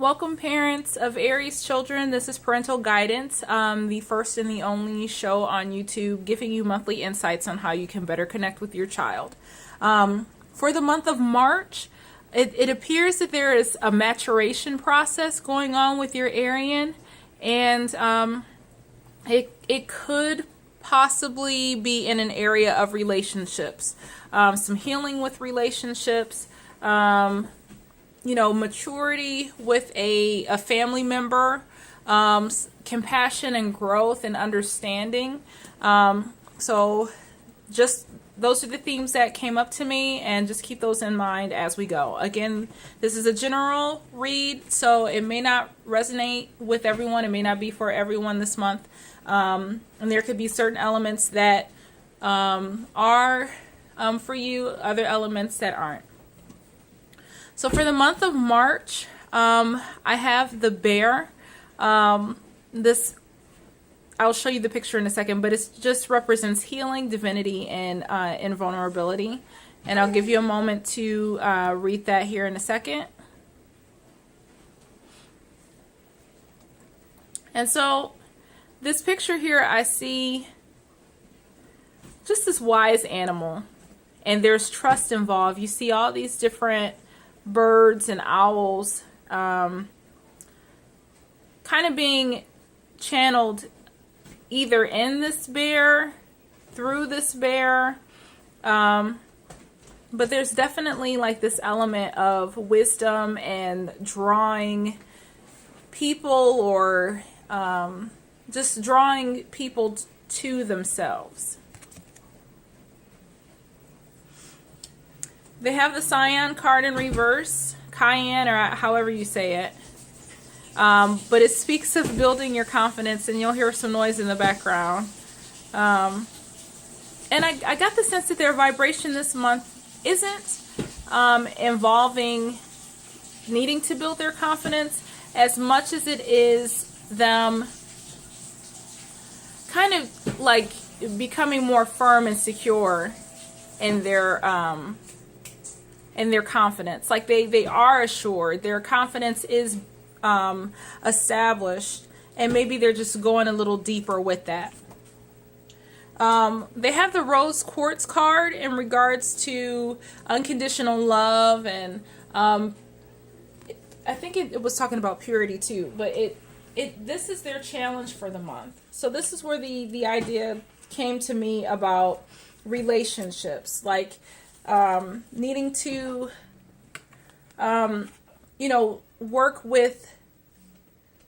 Welcome parents of Aries children. This is Parental Guidance, the first and the only show on YouTube giving you monthly insights on how you can better connect with your child. For the month of March, it appears that there is a maturation process going on with your Arian, and it could possibly be in an area of relationships, some healing with relationships, maturity with a family member, compassion and growth and understanding. So just those are the themes that came up to me, and just keep those in mind as we go. Again, this is a general read, so it may not resonate with everyone. It may not be for everyone this month. And there could be certain elements that are for you, other elements that aren't. So for the month of March, I have the bear. This, I'll show you the picture in a second, but it just represents healing, divinity, and invulnerability. And I'll give you a moment to read that here in a second. And so this picture here, I see just this wise animal, and there's trust involved. You see all these different birds and owls kind of being channeled either in this bear, through this bear, but there's definitely like this element of wisdom and drawing people, or just drawing people to themselves. They have the Cyan card in reverse, Cayenne, or however you say it. But it speaks of building your confidence, and you'll hear some noise in the background. And I got the sense that their vibration this month isn't involving needing to build their confidence as much as it is them kind of like becoming more firm and secure in their confidence. Like they are assured, their confidence is established, and maybe they're just going a little deeper with that. They have the rose quartz card in regards to unconditional love, and I think it was talking about purity too, but this is their challenge for the month. So this is where the idea came to me about relationships, like needing to work with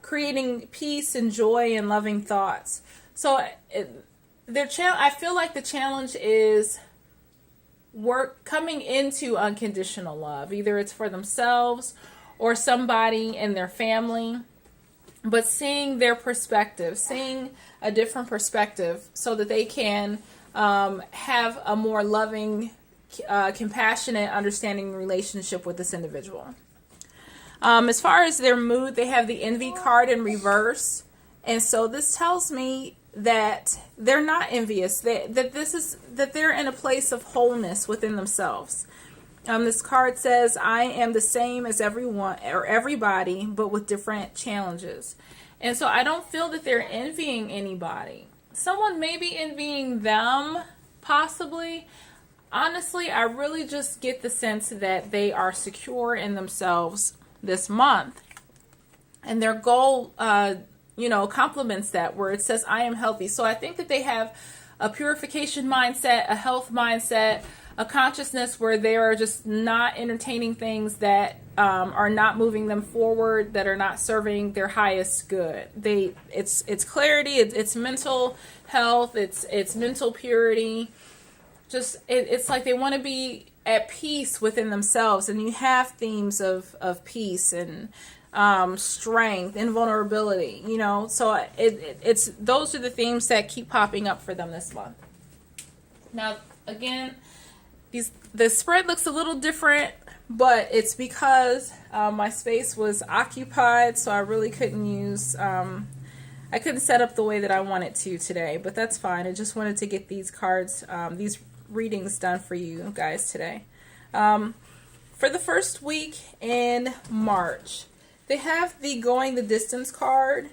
creating peace and joy and loving thoughts. So I feel like the challenge is coming into unconditional love. Either it's for themselves or somebody in their family, but seeing their perspective, seeing a different perspective, so that they can have a more loving, compassionate, understanding relationship with this individual. As far as their mood, they have the envy card in reverse, and so this tells me that they're not envious, that they're in a place of wholeness within themselves. This card says, I am the same as everyone or everybody, but with different challenges. And so I don't feel that they're envying anybody. Someone may be envying them, possibly. Honestly, I really just get the sense that they are secure in themselves this month. And their goal, complements that, where it says, I am healthy. So I think that they have a purification mindset, a health mindset, a consciousness where they are just not entertaining things that are not moving them forward, that are not serving their highest good. It's clarity, it's mental health, it's mental purity. Just it's like they want to be at peace within themselves, and you have themes of peace and strength and vulnerability. So it's those are the themes that keep popping up for them this month. Now again, the spread looks a little different, but it's because my space was occupied, so I really couldn't use I couldn't set up the way that I wanted to today, but that's fine. I just wanted to get these cards, these readings done for you guys today. For the first week in March, They have the going the distance card.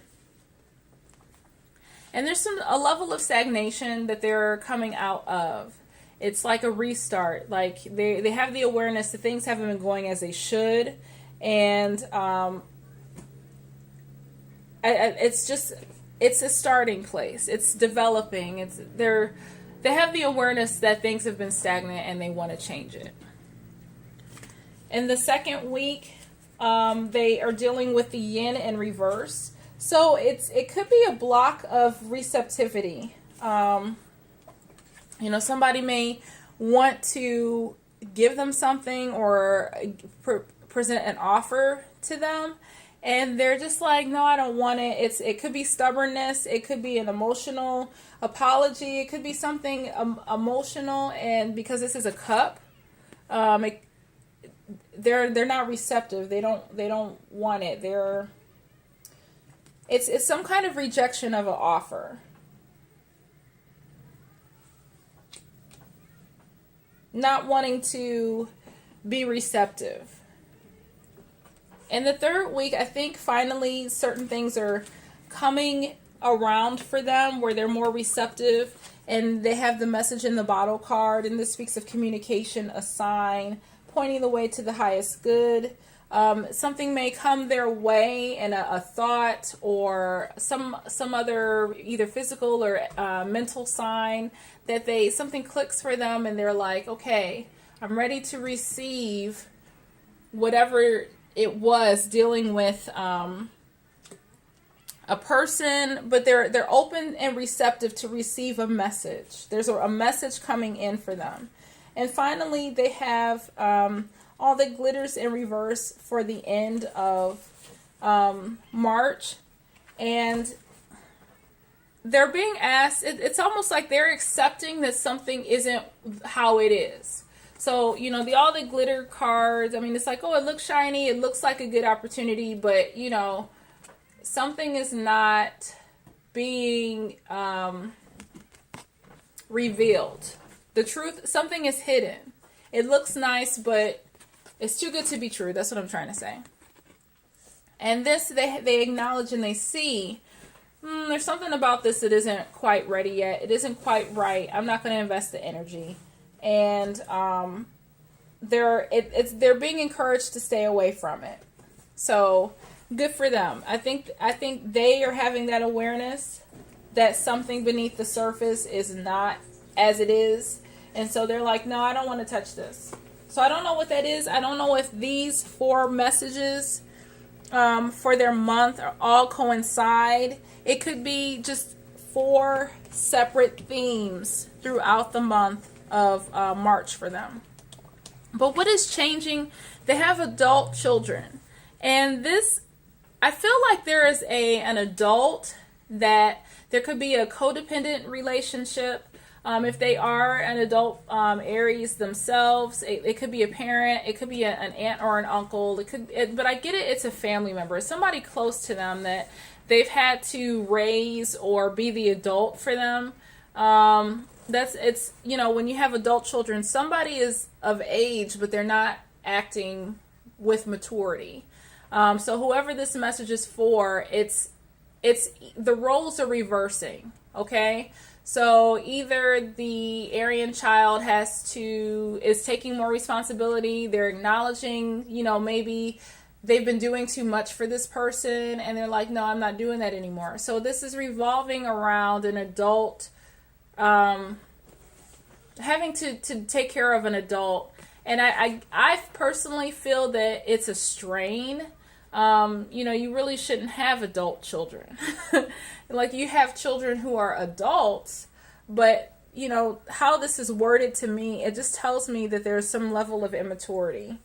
And there's a level of stagnation that they're coming out of. It's like a restart. Like they have the awareness that things haven't been going as they should. And it's a starting place. It's developing. They have the awareness that things have been stagnant and they want to change it. In the second week, they are dealing with the yin in reverse. So it could be a block of receptivity. Somebody may want to give them something or present an offer to them, and they're just like, no, I don't want it. It could be stubbornness. It could be an emotional apology. It could be something emotional, and because this is a cup, they're not receptive. They don't want it. It's some kind of rejection of an offer. Not wanting to be receptive. In the third week, I think finally certain things are coming around for them where they're more receptive, and they have the message in the bottle card, and this speaks of communication, a sign, pointing the way to the highest good. Something may come their way in a thought or some other either physical or mental sign that something clicks for them, and they're like, okay, I'm ready to receive whatever it was dealing with a person, but they're open and receptive to receive a message. There's a message coming in for them. And finally, they have all the glitters in reverse for the end of March. And they're being asked, it's almost like they're accepting that something isn't how it is. So, all the glitter cards, it's like, oh, it looks shiny, it looks like a good opportunity, but, something is not being revealed. The truth, something is hidden. It looks nice, but it's too good to be true. That's what I'm trying to say. And this, they acknowledge and they see, there's something about this that isn't quite ready yet. It isn't quite right. I'm not going to invest the energy. And they're being encouraged to stay away from it. So good for them. I think they are having that awareness that something beneath the surface is not as it is. And so they're like, no, I don't want to touch this. So I don't know what that is. I don't know if these 4 messages for their month all coincide. It could be just 4 separate themes throughout the month of March for them. But what is changing? They have adult children. And this, I feel like there is an adult that there could be a codependent relationship. If they are an adult Aries themselves, it could be a parent, it could be an aunt or an uncle. But I get it. It's a family member. It's somebody close to them that they've had to raise or be the adult for them. When you have adult children, somebody is of age, but they're not acting with maturity. So whoever this message is for, it's the roles are reversing. Okay. So either the Aryan child is taking more responsibility. They're acknowledging, maybe they've been doing too much for this person, and they're like, no, I'm not doing that anymore. So this is revolving around an adult having to take care of an adult. And I personally feel that it's a strain. You really shouldn't have adult children. Like, you have children who are adults, but, how this is worded to me, it just tells me that there's some level of immaturity.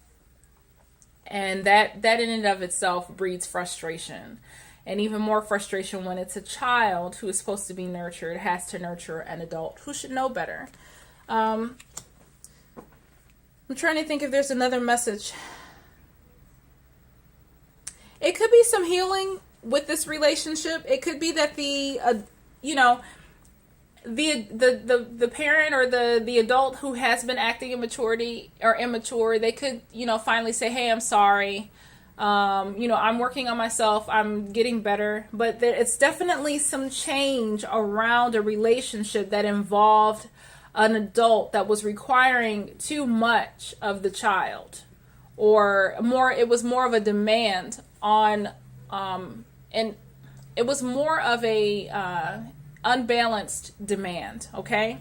And that in and of itself breeds frustration. And even more frustration when it's a child who is supposed to be nurtured, has to nurture an adult who should know better. I'm trying to think if there's another message. It could be some healing with this relationship. It could be that the parent or the adult who has been acting immature, they could, finally say, hey, I'm sorry. I'm working on myself. I'm getting better. But it's definitely some change around a relationship that involved an adult that was requiring too much of the child, or more. It was more of a demand on, and it was more of a unbalanced demand. Okay.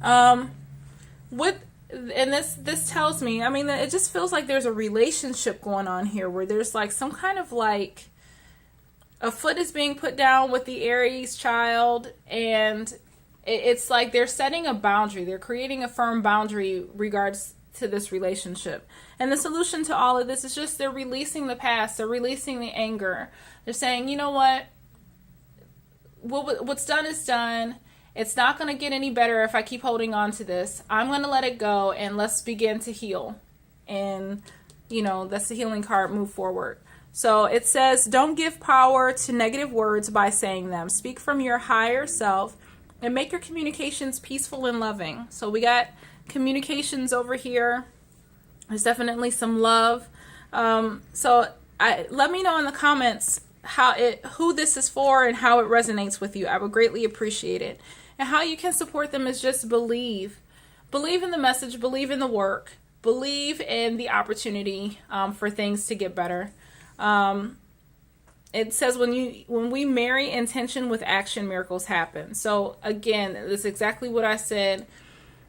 What and this tells me, I mean, it just feels like there's a relationship going on here where there's like some kind of like a foot is being put down with the Aries child, and it's like they're setting a boundary. They're creating a firm boundary regards to this relationship. And the solution to all of this is just they're releasing the past. They're releasing the anger. They're saying, you know what? What's done is done. It's not going to get any better if I keep holding on to this. I'm going to let it go, and let's begin to heal. And, that's the healing card, move forward. So it says, don't give power to negative words by saying them. Speak from your higher self and make your communications peaceful and loving. So we got communications over here. There's definitely some love. Let me know in the comments who this is for and how it resonates with you. I would greatly appreciate it. And how you can support them is just believe in the message, believe in the work, believe in the opportunity for things to get better. It says when we marry intention with action, miracles happen. So again, that's exactly what I said.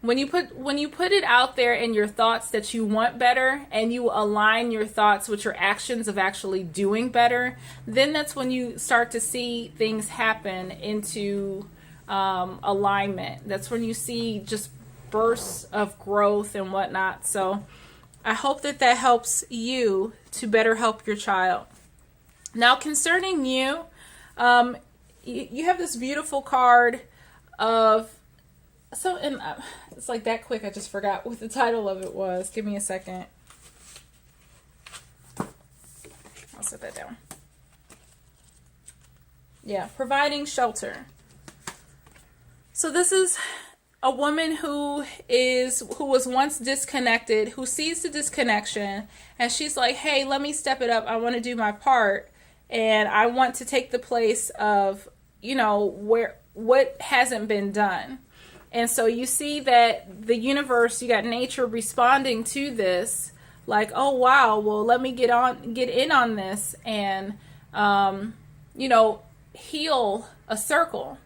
When you put it out there in your thoughts that you want better, and you align your thoughts with your actions of actually doing better, then that's when you start to see things happen into alignment. That's when you see just bursts of growth and whatnot. So I hope that helps you to better help your child. Now, concerning you, you have this beautiful card of, it's like that quick, I just forgot what the title of it was. Give me a second. I'll set that down. Yeah, providing shelter. So this is a woman who was once disconnected, who sees the disconnection, and she's like, hey, let me step it up. I want to do my part, and I want to take the place of, what hasn't been done. And so you see that the universe, you got nature responding to this, like, oh wow, well, let me get in on this and heal a circle.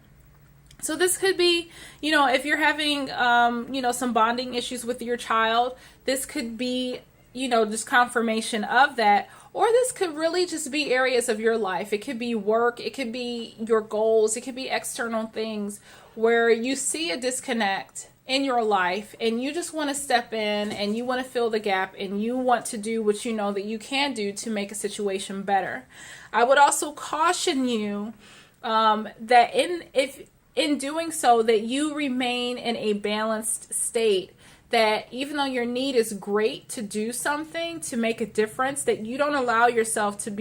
So this could be, if you're having some bonding issues with your child, this could be, just confirmation of that. Or this could really just be areas of your life. It could be work, it could be your goals, it could be external things where you see a disconnect in your life and you just want to step in and you want to fill the gap and you want to do what you know that you can do to make a situation better. I would also caution you that in doing so, that you remain in a balanced state. That even though your need is great to do something, to make a difference, that you don't allow yourself to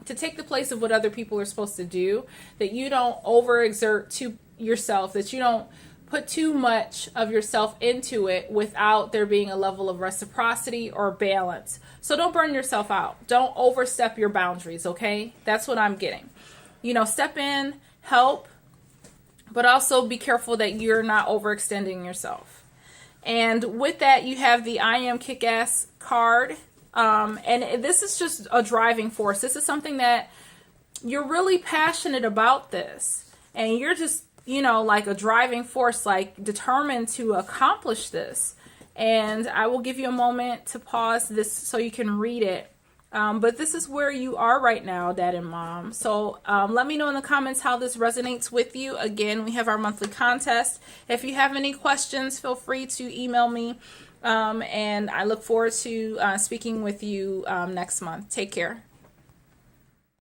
take the place of what other people are supposed to do, that you don't overexert to yourself, that you don't put too much of yourself into it without there being a level of reciprocity or balance. So don't burn yourself out. Don't overstep your boundaries, okay? That's what I'm getting. Step in, help, but also be careful that you're not overextending yourself. And with that, you have the I Am Kick-Ass card. And this is just a driving force. This is something that you're really passionate about this. And you're just, like a driving force, like determined to accomplish this. And I will give you a moment to pause this so you can read it. But this is where you are right now, Dad and Mom. So let me know in the comments how this resonates with you. Again, we have our monthly contest. If you have any questions, feel free to email me. And I look forward to speaking with you next month. Take care.